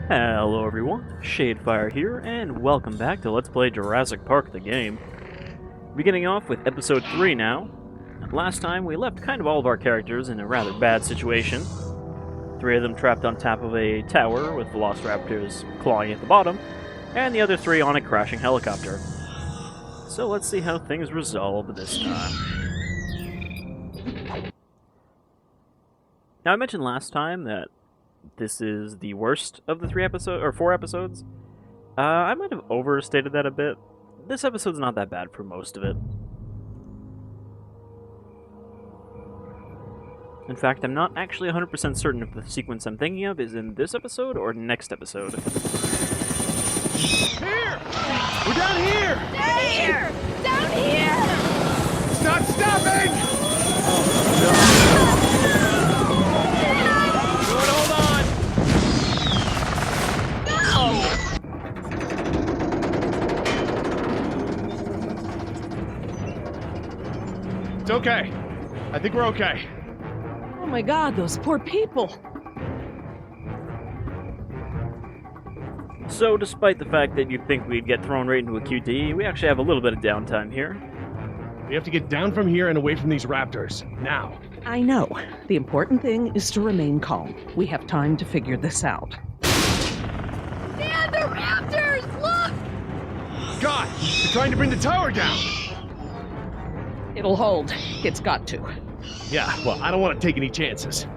Hello everyone, Shadefire here, and welcome back to Let's Play Jurassic Park the game. Beginning off with episode 3 now. Last time we left kind of all of our characters in a rather bad situation. 3 of them trapped on top of a tower with Velociraptors clawing at the bottom, and the other 3 on a crashing helicopter. So let's see how things resolve this time. Now I mentioned last time that this is the worst of the 4 episodes. I might have overstated that a bit. This episode's not that bad for most of it. In fact, I'm not actually 100% certain if the sequence I'm thinking of is in this episode or next episode. Here! We're down here! Down here! Down here! It's not stopping! Oh, no. Good, hold on! It's okay. I think we're okay. Oh my god, those poor people. So, despite the fact that you'd think we'd get thrown right into a QTE, we actually have a little bit of downtime here. We have to get down from here and away from these raptors. Now. I know. The important thing is to remain calm. We have time to figure this out. Dad, the raptors! Look! God! They're trying to bring the tower down! It'll hold. It's got to. Yeah, well, I don't want to take any chances.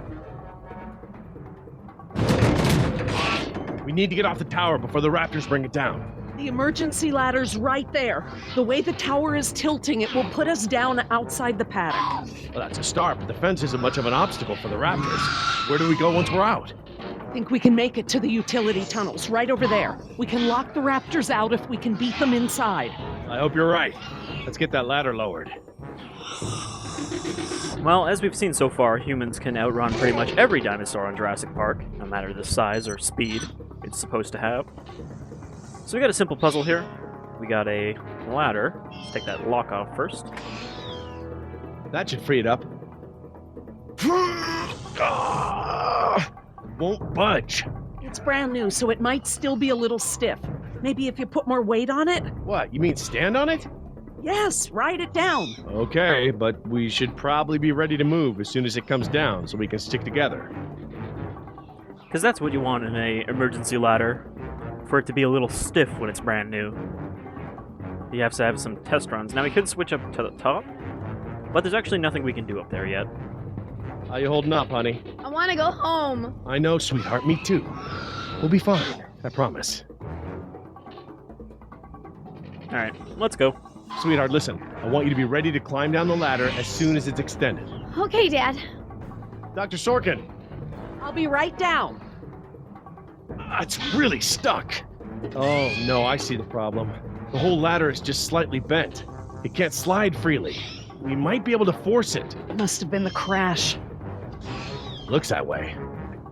We need to get off the tower before the raptors bring it down. The emergency ladder's right there. The way the tower is tilting, it will put us down outside the paddock. Well, that's a start, but the fence isn't much of an obstacle for the raptors. Where do we go once we're out? I think we can make it to the utility tunnels, right over there. We can lock the raptors out if we can beat them inside. I hope you're right. Let's get that ladder lowered. Well, as we've seen so far, humans can outrun pretty much every dinosaur on Jurassic Park, no matter the size or speed it's supposed to have. So we got a simple puzzle here. We got a ladder. Let's take that lock off first. That should free it up. Won't budge. It's brand new, so it might still be a little stiff. Maybe if you put more weight on it? What, you mean stand on it? Yes, write it down. Okay, but we should probably be ready to move as soon as it comes down so we can stick together. Because that's what you want in a emergency ladder, for it to be a little stiff when it's brand new. You have to have some test runs. Now we could switch up to the top, but there's actually nothing we can do up there yet. How you holding up, honey? I want to go home. I know, sweetheart, me too. We'll be fine, I promise. Alright, let's go. Sweetheart, listen. I want you to be ready to climb down the ladder as soon as it's extended. Okay, Dad. Dr. Sorkin! I'll be right down. It's really stuck. Oh, no, I see the problem. The whole ladder is just slightly bent. It can't slide freely. We might be able to force it. It must have been the crash. Looks that way.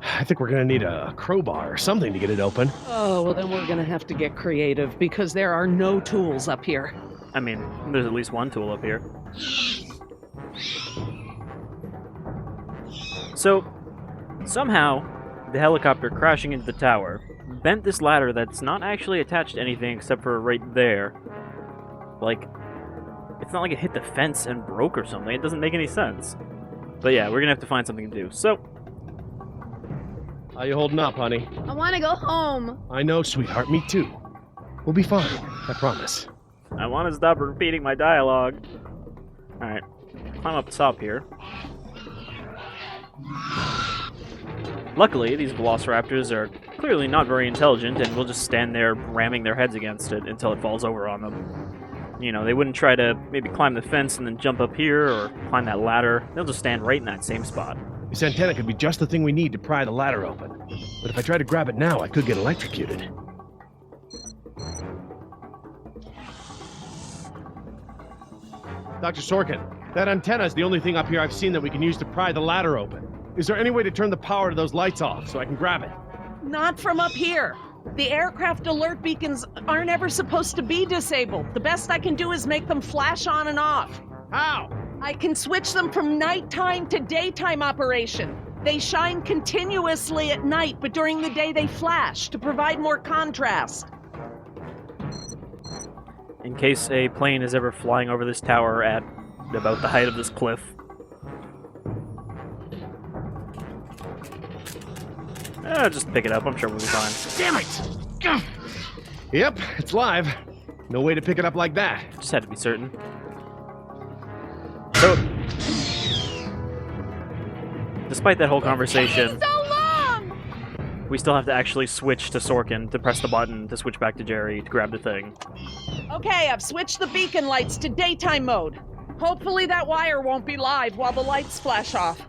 I think we're gonna need a crowbar or something to get it open. Oh, well then we're gonna have to get creative because there are no tools up here. I mean, there's at least one tool up here. So, somehow, the helicopter crashing into the tower bent this ladder that's not actually attached to anything except for right there. Like, it's not like it hit the fence and broke or something. It doesn't make any sense. But yeah, we're gonna have to find something to do. So, how you holding up, honey? I want to go home. I know, sweetheart, me too. We'll be fine, I promise. I want to stop repeating my dialogue. Alright, climb up the top here. Luckily, these Velociraptors are clearly not very intelligent and will just stand there ramming their heads against it until it falls over on them. You know, they wouldn't try to maybe climb the fence and then jump up here or climb that ladder. They'll just stand right in that same spot. This antenna could be just the thing we need to pry the ladder open. But if I try to grab it now, I could get electrocuted. Dr. Sorkin, that antenna is the only thing up here I've seen that we can use to pry the ladder open. Is there any way to turn the power to those lights off so I can grab it? Not from up here. The aircraft alert beacons aren't ever supposed to be disabled. The best I can do is make them flash on and off. How? I can switch them from nighttime to daytime operation. They shine continuously at night, but during the day they flash to provide more contrast. In case a plane is ever flying over this tower at about the height of this cliff. Just pick it up. I'm sure we'll be fine. Damn it! Gah! Yep, it's live. No way to pick it up like that. Just had to be certain. So, despite that whole conversation, So long! we still have to actually switch to Sorkin to press the button to switch back to Jerry to grab the thing. Okay, I've switched the beacon lights to daytime mode. Hopefully that wire won't be live while the lights flash off.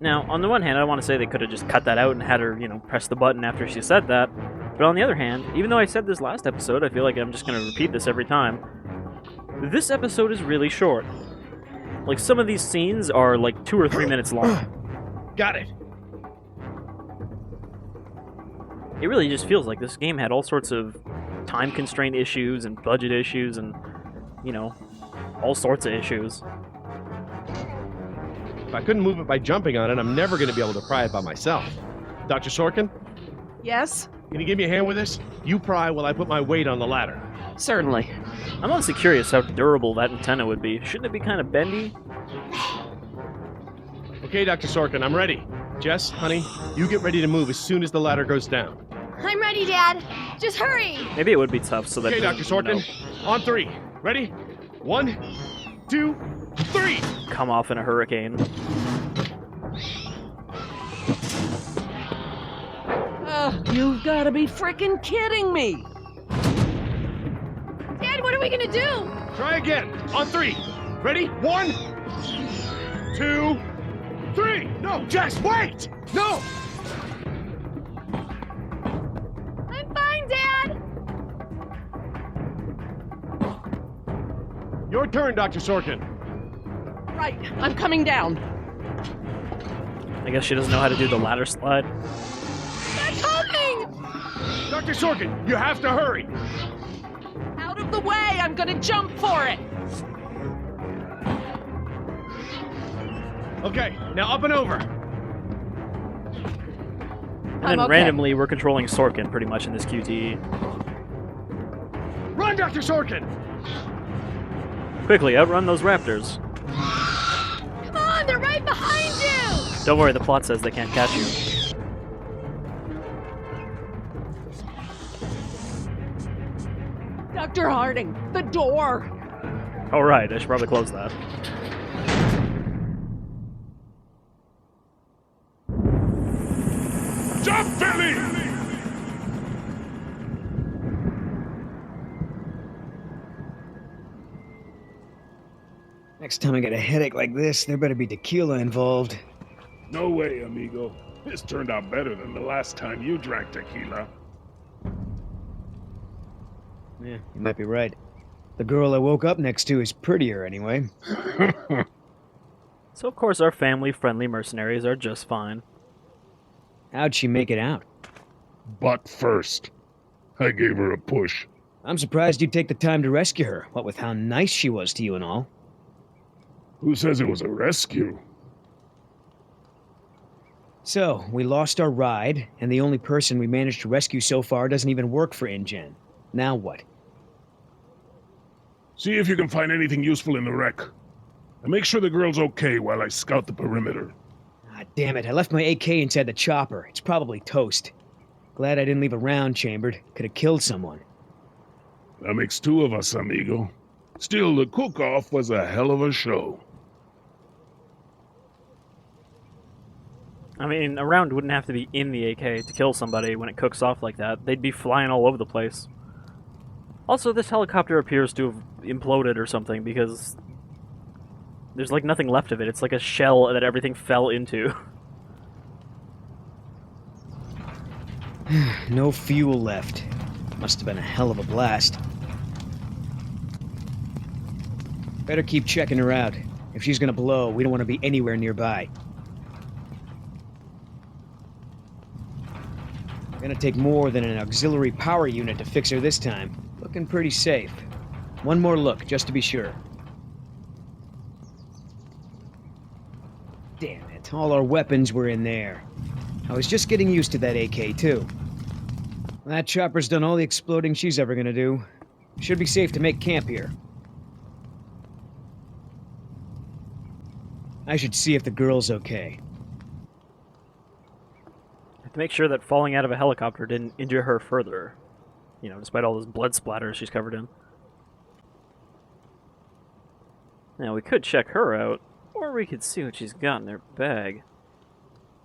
Now, on the one hand, I want to say they could have just cut that out and had her, press the button after she said that. But on the other hand, even though I said this last episode, I feel like I'm just going to repeat this every time. This episode is really short. Like, some of these scenes are like 2 or 3 minutes long. Got it. It really just feels like this game had all sorts of time constraint issues and budget issues and, all sorts of issues. If I couldn't move it by jumping on it, I'm never going to be able to pry it by myself. Dr. Sorkin, Yes? can you give me a hand with this? You pry while I put my weight on the ladder. Certainly. I'm honestly curious how durable that antenna would be. Shouldn't it be kind of bendy? Okay, Dr. Sorkin, I'm ready. Jess, honey, you get ready to move as soon as the ladder goes down. I'm ready, Dad. Just hurry. Maybe it would be tough so that... Okay, Dr. Sorkin, on 3. Ready? 1, 2, 3! Come off in a hurricane. You've got to be frickin' kidding me! Dad, what are we gonna do? Try again. On 3. Ready? 1, 2, 3! No, Jess, wait! No! I'm fine, Dad. Your turn, Dr. Sorkin. Right, I'm coming down. I guess she doesn't know how to do the ladder slide. They're coming. Dr. Sorkin, you have to hurry. Out of the way, I'm gonna jump for it! Okay, now up and over. And I'm then okay. randomly, we're controlling Sorkin pretty much in this QTE. Run, Dr. Sorkin! Quickly, outrun those raptors. Come on, they're right behind you. Don't worry, the plot says they can't catch you. Dr. Harding, the door! Alright, I should probably close that. Jump, Billy! Next time I get a headache like this, there better be tequila involved. No way, amigo. This turned out better than the last time you drank tequila. Yeah, you might be right. The girl I woke up next to is prettier anyway. So of course our family-friendly mercenaries are just fine. How'd she make it out? But first, I gave her a push. I'm surprised you'd take the time to rescue her, what with how nice she was to you and all. Who says it was a rescue? So, we lost our ride, and the only person we managed to rescue so far doesn't even work for InGen. Now what? See if you can find anything useful in the wreck. And make sure the girl's okay while I scout the perimeter. Ah, damn it, I left my AK inside the chopper. It's probably toast. Glad I didn't leave a round chambered. Could have killed someone. That makes 2 of us, amigo. Still, the cook-off was a hell of a show. I mean, a round wouldn't have to be in the AK to kill somebody when it cooks off like that. They'd be flying all over the place. Also, this helicopter appears to have imploded or something because there's like nothing left of it. It's like a shell that everything fell into. No fuel left. Must have been a hell of a blast. Better keep checking her out. If she's gonna blow, we don't want to be anywhere nearby. Gonna take more than an auxiliary power unit to fix her this time. Looking pretty safe. One more look, just to be sure. Damn it. All our weapons were in there. I was just getting used to that AK, too. That chopper's done all the exploding she's ever gonna do. Should be safe to make camp here. I should see if the girl's okay. Have to make sure that falling out of a helicopter didn't injure her further. You know, despite all those blood splatters she's covered in. Now, we could check her out, or we could see what she's got in her bag.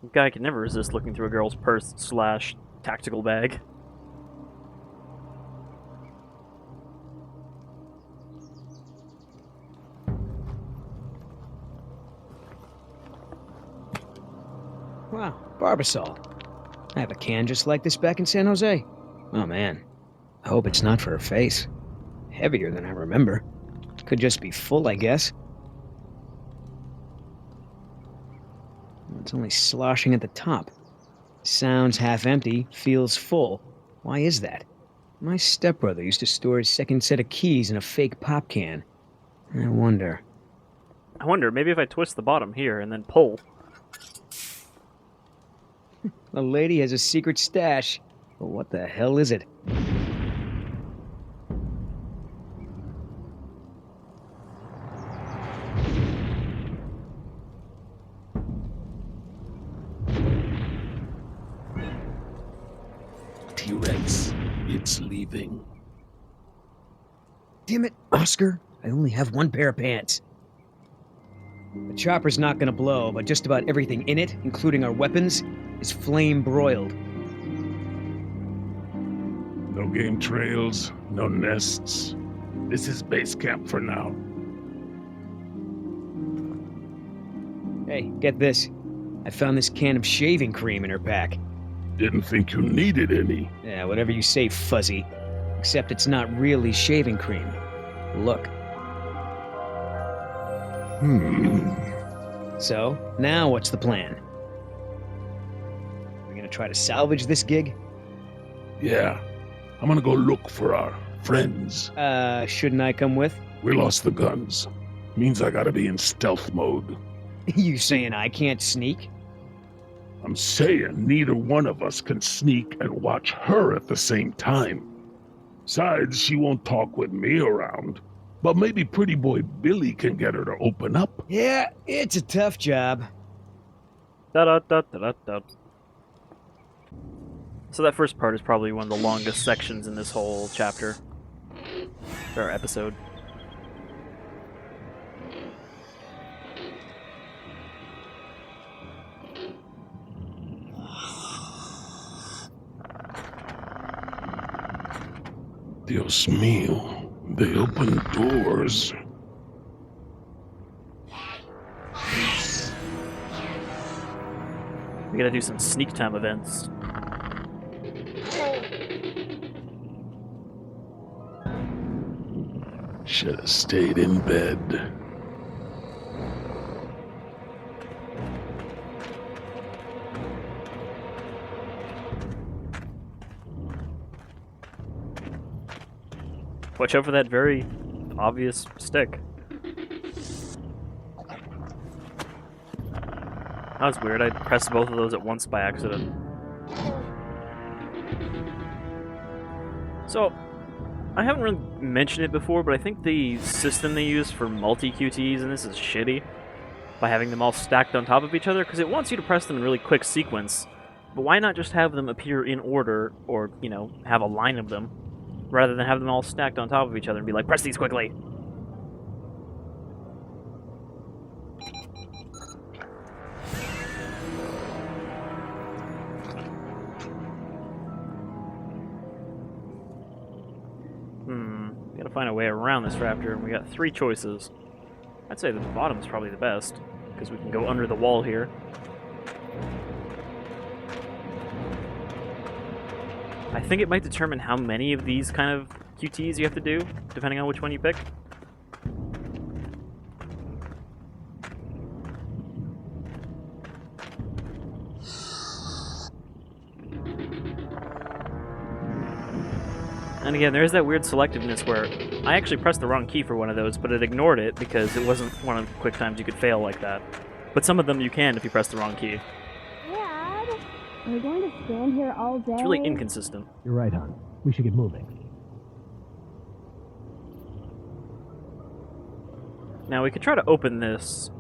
A guy can never resist looking through a girl's purse / tactical bag. Wow, Barbasol. I have a can just like this back in San Jose. Oh man, I hope it's not for her face. Heavier than I remember. Could just be full, I guess. It's only sloshing at the top. Sounds half empty, feels full. Why is that? My stepbrother used to store his second set of keys in a fake pop can. I wonder, maybe if I twist the bottom here and then pull. the lady has a secret stash. But what the hell is it? T-Rex, it's leaving. Damn it, Oscar. I only have one pair of pants. The chopper's not gonna blow, but just about everything in it, including our weapons, is flame broiled. No game trails, no nests. This is base camp for now. Hey, get this. I found this can of shaving cream in her pack. Didn't think you needed any. Yeah, whatever you say, Fuzzy. Except it's not really shaving cream. Look. So, now what's the plan? We gonna try to salvage this gig? Yeah, I'm gonna go look for our friends. Shouldn't I come with? We lost the guns. Means I gotta be in stealth mode. You saying I can't sneak? I'm saying neither one of us can sneak and watch her at the same time. Besides, she won't talk with me around. But maybe pretty boy Billy can get her to open up. Yeah, it's a tough job. Da-da-da-da-da-da. So that first part is probably one of the longest sections in this whole chapter. Or episode. Dios mío, they open doors. We gotta do some sneak time events. Should have stayed in bed. Watch out for that very obvious stick. That was weird. I pressed both of those at once by accident. So, I haven't really mentioned it before, but I think the system they use for multi-QTs in this is shitty. By having them all stacked on top of each other, because it wants you to press them in really quick sequence. But why not just have them appear in order, or, you know, have a line of them, rather than have them all stacked on top of each other and be like, press these quickly! We gotta find a way around this raptor, and we got 3 choices. I'd say the bottom's probably the best, because we can go under the wall here. I think it might determine how many of these kind of QTs you have to do, depending on which one you pick. And again, there's that weird selectiveness where I actually pressed the wrong key for one of those, but it ignored it because it wasn't one of the quick times you could fail like that. But some of them you can if you press the wrong key. Dad, are we going to stand here all day? It's really inconsistent. You're right, hon. We should get moving. Now we could try to open this,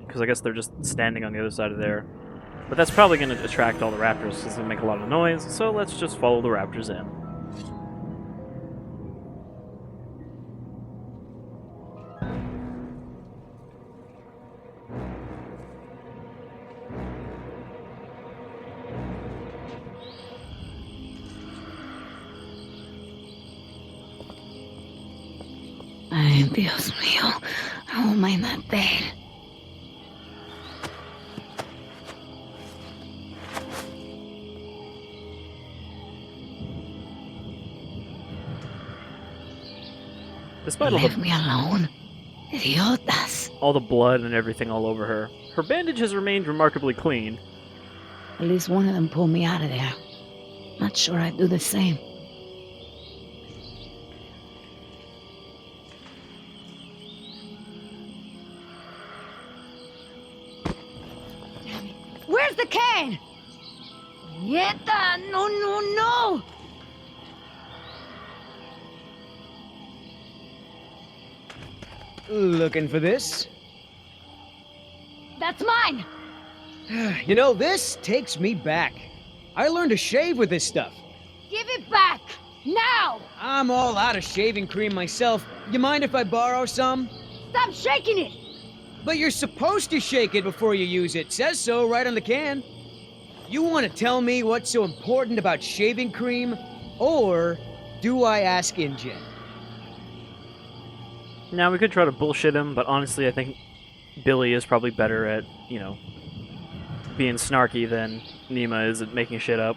because I guess they're just standing on the other side of there. But that's probably going to attract all the raptors, because they make a lot of noise, so let's just follow the raptors in. Ay, Dios mío. How am I not dead? Despite all Leave the, me alone. Idiotas. all the blood and everything all over her, her bandage has remained remarkably clean. At least one of them pulled me out of there. Not sure I'd do the same. Where's the can? Nieta, no, no, no! Looking for this? That's mine! You know, this takes me back. I learned to shave with this stuff. Give it back! Now! I'm all out of shaving cream myself. You mind if I borrow some? Stop shaking it! But you're supposed to shake it before you use it. Says so right on the can. You want to tell me what's so important about shaving cream? Or do I ask InGen? Now we could try to bullshit him, but honestly I think Billy is probably better at, you know, being snarky than Nima is at making shit up.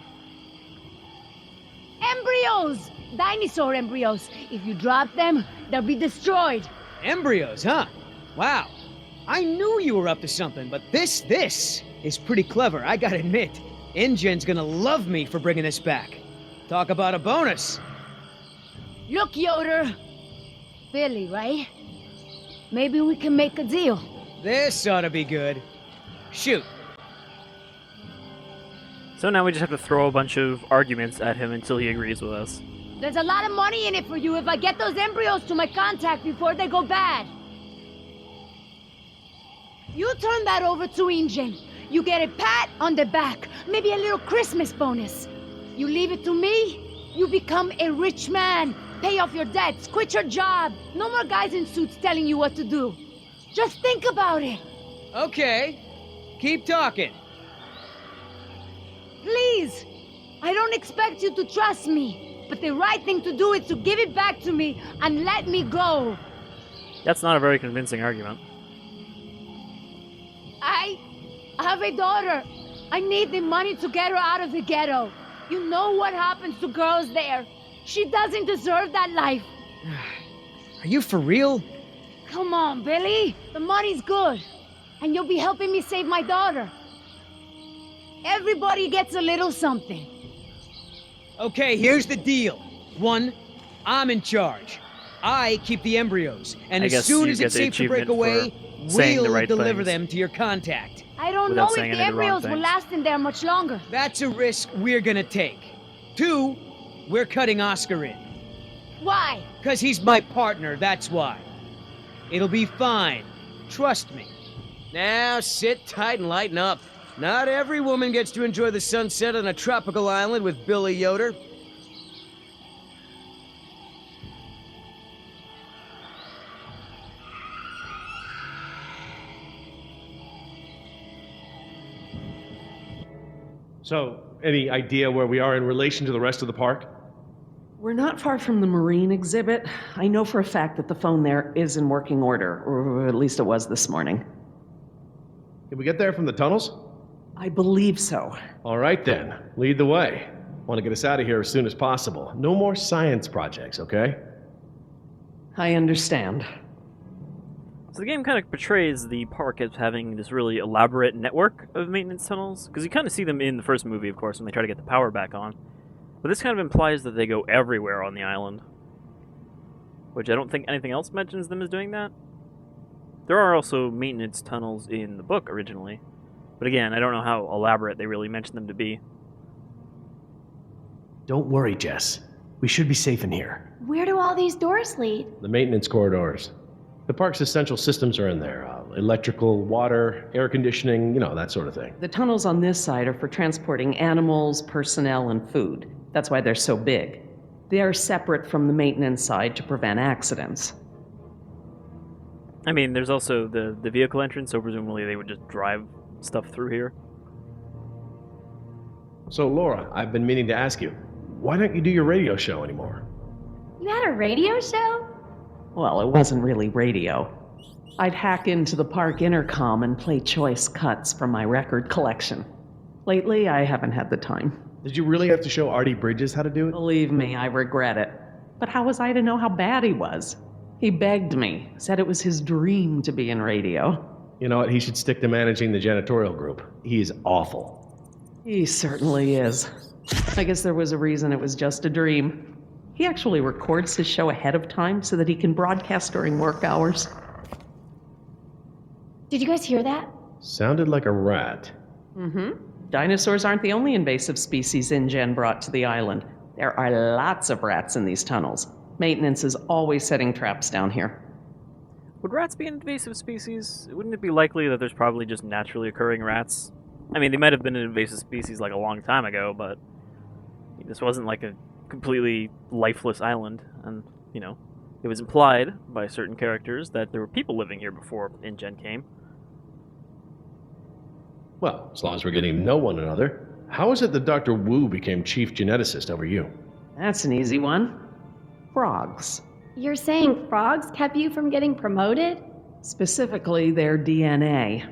Embryos! Dinosaur embryos. If you drop them, they'll be destroyed. Embryos, huh? Wow. I knew you were up to something, but this is pretty clever, I gotta admit. InGen's gonna love me for bringing this back. Talk about a bonus. Look, Yoder. Billy, right? Maybe we can make a deal. This ought to be good. Shoot. So now we just have to throw a bunch of arguments at him until he agrees with us. There's a lot of money in it for you if I get those embryos to my contact before they go bad. You turn that over to InGen. You get a pat on the back, maybe a little Christmas bonus. You leave it to me, you become a rich man. Pay off your debts, quit your job. No more guys in suits telling you what to do. Just think about it. Okay. Keep talking. Please. I don't expect you to trust me, but the right thing to do is to give it back to me and let me go. That's not a very convincing argument. I have a daughter. I need the money to get her out of the ghetto. You know what happens to girls there. She doesn't deserve that life. Are you for real? Come on, Billy. The money's good. And you'll be helping me save my daughter. Everybody gets a little something. Okay, here's the deal. 1, I'm in charge. I keep the embryos, and I as guess soon you as get it's the safe to break achievement away, for saying the we'll right deliver things. them to your contact. I don't Without know saying if the any of the wrong embryos will things. last in there much longer. That's a risk we're gonna take. 2, we're cutting Oscar in. Why? 'Cause he's my partner, that's why. It'll be fine. Trust me. Now sit tight and lighten up. Not every woman gets to enjoy the sunset on a tropical island with Billy Yoder. So, any idea where we are in relation to the rest of the park? We're not far from the marine exhibit. I know for a fact that the phone there is in working order, or at least it was this morning. Can we get there from the tunnels? I believe so. All right then, lead the way. Want to get us out of here as soon as possible. No more science projects, okay? I understand. So the game kind of portrays the park as having this really elaborate network of maintenance tunnels, because you kind of see them in the first movie, of course, when they try to get the power back on. But this kind of implies that they go everywhere on the island, which I don't think anything else mentions them as doing that. There are also maintenance tunnels in the book originally, but again, I don't know how elaborate they really mentioned them to be. Don't worry, Jess. We should be safe in here. Where do all these doors lead? The maintenance corridors. The park's essential systems are in there. Electrical, water, air conditioning, that sort of thing. The tunnels on this side are for transporting animals, personnel, and food. That's why they're so big. They are separate from the maintenance side to prevent accidents. I mean, there's also the vehicle entrance, so presumably they would just drive stuff through here. So, Laura, I've been meaning to ask you, why don't you do your radio show anymore? You had a radio show? Well, it wasn't really radio. I'd hack into the park intercom and play choice cuts from my record collection. Lately, I haven't had the time. Did you really have to show Artie Bridges how to do it? Believe me, I regret it. But how was I to know how bad he was? He begged me, said it was his dream to be in radio. You know what? He should stick to managing the janitorial group. He's awful. He certainly is. I guess there was a reason it was just a dream. He actually records his show ahead of time so that he can broadcast during work hours. Did you guys hear that? Sounded like a rat. Mm-hmm. Dinosaurs aren't the only invasive species InGen brought to the island. There are lots of rats in these tunnels. Maintenance is always setting traps down here. Would rats be an invasive species? Wouldn't it be likely that there's probably just naturally occurring rats? I mean, they might have been an invasive species like a long time ago, but this wasn't like a completely lifeless island, and, it was implied by certain characters that there were people living here before InGen came. Well, as long as we're getting to know one another, how is it that Dr. Wu became chief geneticist over you? That's an easy one. Frogs. You're saying frogs kept you from getting promoted? Specifically, their DNA.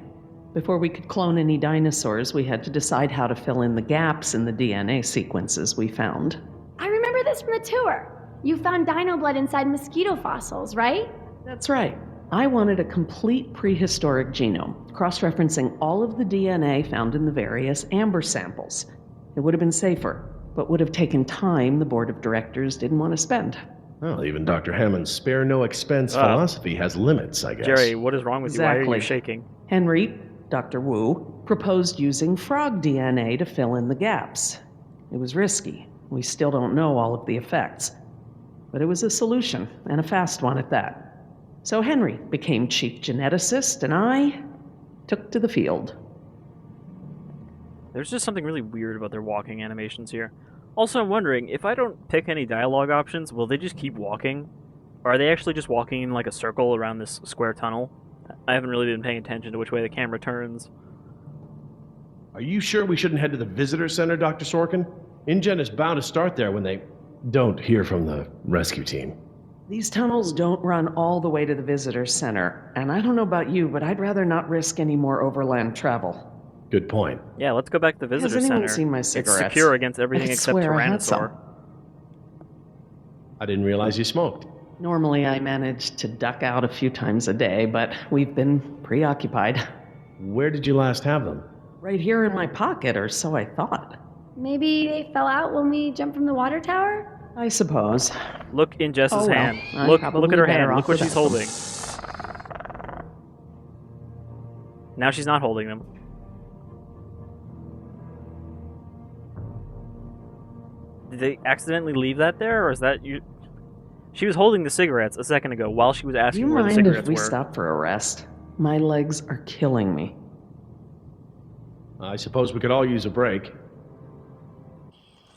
Before we could clone any dinosaurs, we had to decide how to fill in the gaps in the DNA sequences we found. I remember this from the tour. You found dino blood inside mosquito fossils, right? That's right. I wanted a complete prehistoric genome, cross-referencing all of the DNA found in the various amber samples. It would have been safer, but would have taken time the board of directors didn't want to spend. Well, even Dr. Hammond's spare no expense philosophy has limits, I guess. Jerry, what is wrong with you? Why are you Exactly. shaking? Henry, Dr. Wu, proposed using frog DNA to fill in the gaps. It was risky. We still don't know all of the effects. But it was a solution, and a fast one at that. So Henry became chief geneticist, and I took to the field. There's just something really weird about their walking animations here. Also, I'm wondering, if I don't pick any dialogue options, will they just keep walking? Or are they actually just walking in like a circle around this square tunnel? I haven't really been paying attention to which way the camera turns. Are you sure we shouldn't head to the visitor center, Dr. Sorkin? InGen is bound to start there when they don't hear from the rescue team. These tunnels don't run all the way to the visitor center, and I don't know about you, but I'd rather not risk any more overland travel. Good point. Yeah, let's go back to the visitor Has anyone center. seen my It's cigarettes? secure against everything I except swear I had Tyrannosaur. I didn't realize you smoked. Normally I manage to duck out a few times a day, but we've been preoccupied. Where did you last have them? Right here in my pocket, or so I thought. Maybe they fell out when we jumped from the water tower? I suppose. Look in Jess's Oh, well, hand. I'm Look probably at her better hand. off Look what she's without holding. Now she's not holding them. Did they accidentally leave that there, or is that you? She was holding the cigarettes a second ago while she was Do asking you where the mind cigarettes if we were. stop for a rest? My legs are killing me. I suppose we could all use a break.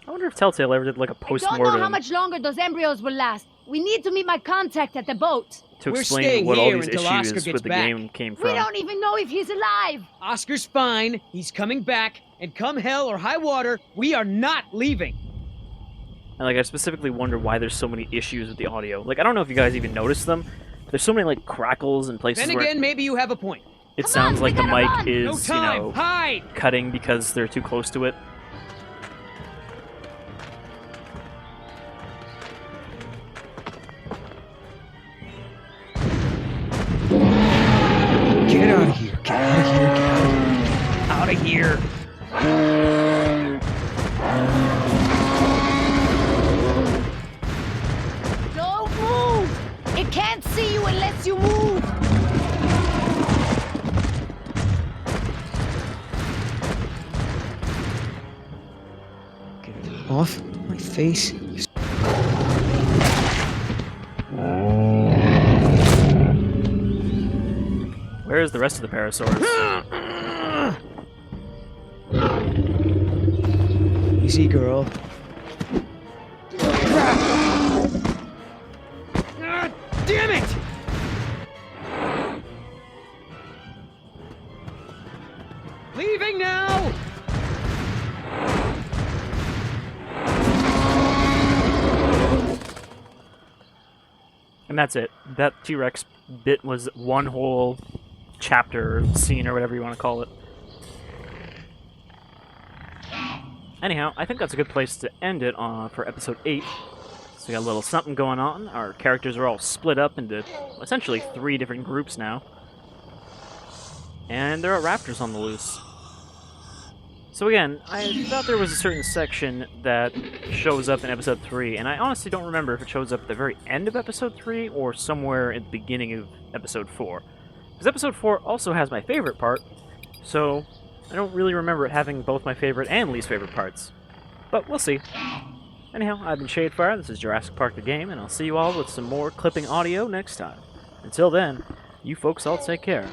I wonder if Telltale ever did like a I don't post-mortem know how much longer those embryos will last. We need to meet my contact at the boat. to We're explain staying what all here these until Oscar issues gets with the back. game came We from. don't even know if he's alive. Oscar's fine. He's coming back. And come hell or high water, we are not leaving. And like, I specifically wonder why there's so many issues with the audio. Like, I don't know if you guys even noticed them. There's so many like crackles and places Then where again, maybe you have a point. it Come sounds on, we like the gotta mic run. No is, time. Hide. cutting because they're too close to it. Get out of here. Get out of here. Get out of here. Get out of here. Don't move. It can't see you unless you move. Off my face. Where is the rest of the Parasaurs? Easy, girl. Damn it! Leaving now! And that's it. That T-Rex bit was one whole chapter, scene, or whatever you want to call it. Anyhow, I think that's a good place to end it for episode 8. So we got a little something going on. Our characters are all split up into essentially 3 different groups now. And there are raptors on the loose. So again, I thought there was a certain section that shows up in episode 3, and I honestly don't remember if it shows up at the very end of episode 3 or somewhere at the beginning of episode 4. Because episode 4 also has my favorite part, so I don't really remember it having both my favorite and least favorite parts. But we'll see. Anyhow, I've been Shadefire, this is Jurassic Park the Game, and I'll see you all with some more clipping audio next time. Until then, you folks all take care.